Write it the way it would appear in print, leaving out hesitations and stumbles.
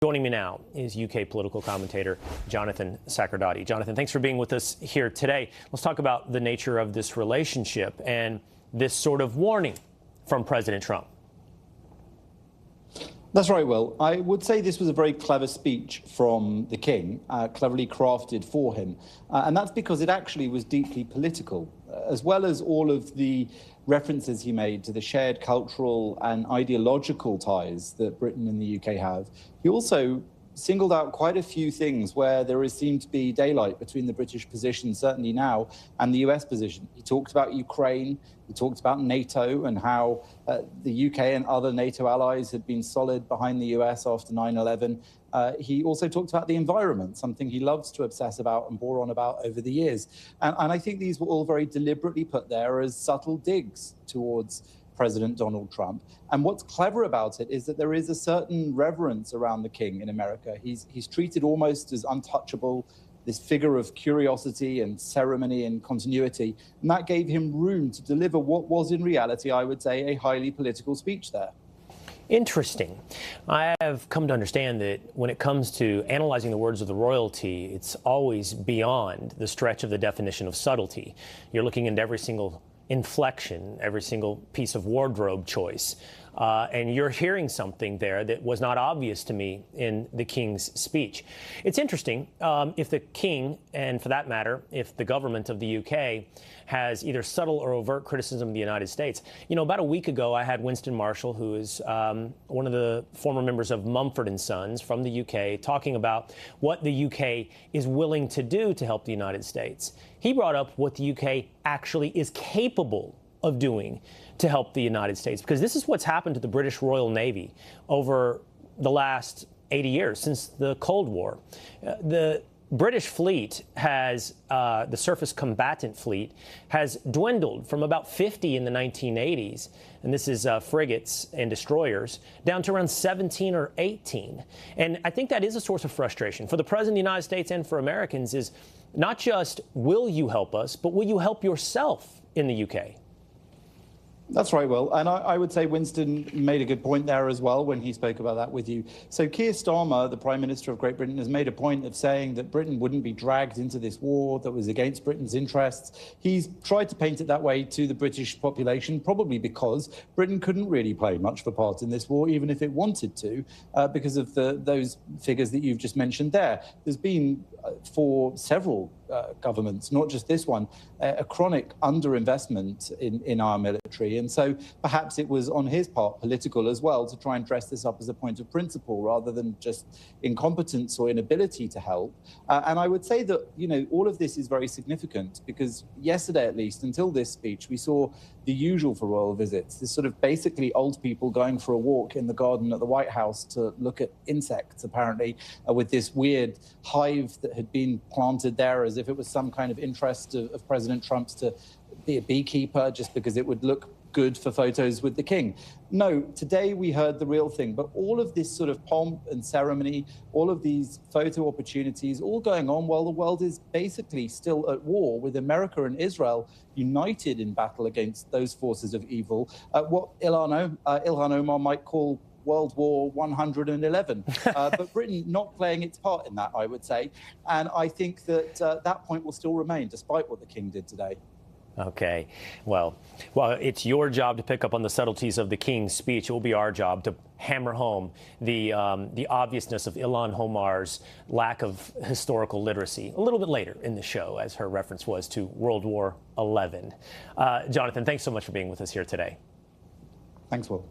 Joining me now is UK political commentator Jonathan Sacerdoti. Jonathan, thanks for being with us here today. Let's talk about the nature of this relationship and this sort of warning from President Trump. That's right, Will. I would say this was a very clever speech from the King, cleverly crafted for him. And that's because it actually was deeply political, as well as all of the references he made to the shared cultural and ideological ties that Britain and the UK have. He also singled out quite a few things where there seemed to be daylight between the British position, certainly now, and the US position. He talked about Ukraine, he talked about NATO and how the UK and other NATO allies had been solid behind the US after 9/11. He also talked about the environment, something he loves to obsess about and bore on about over the years. And I think these were all very deliberately put there as subtle digs towards President Donald Trump. And what's clever about it is that there is a certain reverence around the King in America. He's treated almost as untouchable, this figure of curiosity and ceremony and continuity. And that gave him room to deliver what was in reality, I would say, a highly political speech there. Interesting. I have come to understand that when it comes to analyzing the words of the royalty, it's always beyond the stretch of the definition of subtlety. You're looking into every single inflection, every single piece of wardrobe choice. And you're hearing something there that was not obvious to me in the King's speech. It's interesting if the King, and for that matter, if the government of the UK has either subtle or overt criticism of the United States. You know, about a week ago, I had Winston Marshall, who is one of the former members of Mumford & Sons from the UK, talking about what the UK is willing to do to help the United States. He brought up what the UK actually is capable of doing to help the United States, because this is what's happened to the British Royal Navy over the last 80 years, since the Cold War. The British fleet has, the surface combatant fleet, has dwindled from about 50 in the 1980s, and this is frigates and destroyers, down to around 17 or 18. And I think that is a source of frustration for the President of the United States and for Americans, is not just will you help us, but will you help yourself in the UK? That's right, Will. And I would say Winston made a good point there as well when he spoke about that with you. So Keir Starmer, the Prime Minister of Great Britain, has made a point of saying that Britain wouldn't be dragged into this war that was against Britain's interests. He's tried to paint it that way to the British population, probably because Britain couldn't really play much of a part in this war, even if it wanted to, because of those figures that you've just mentioned there. There's been, for several governments, not just this one, a chronic underinvestment in our military. And so perhaps it was on his part political as well to try and dress this up as a point of principle rather than just incompetence or inability to help. And I would say that, you know, all of this is very significant because yesterday, at least, until this speech, we saw the usual for royal visits, this sort of basically old people going for a walk in the garden at the White House to look at insects, apparently, with this weird hive that had been planted there as if it was some kind of interest of President Trump's to be a beekeeper just because it would look good for photos with the King. No, today we heard the real thing, but all of this sort of pomp and ceremony, all of these photo opportunities, all going on while the world is basically still at war with America and Israel united in battle against those forces of evil, what Ilhan Omar might call World War 111, but Britain not playing its part in that, I would say. And I think that that point will still remain, despite what the King did today. Okay. Well, it's your job to pick up on the subtleties of the King's speech. It will be our job to hammer home the obviousness of Ilhan Omar's lack of historical literacy a little bit later in the show, as her reference was to World War XI. Jonathan, thanks so much for being with us here today. Thanks, Will.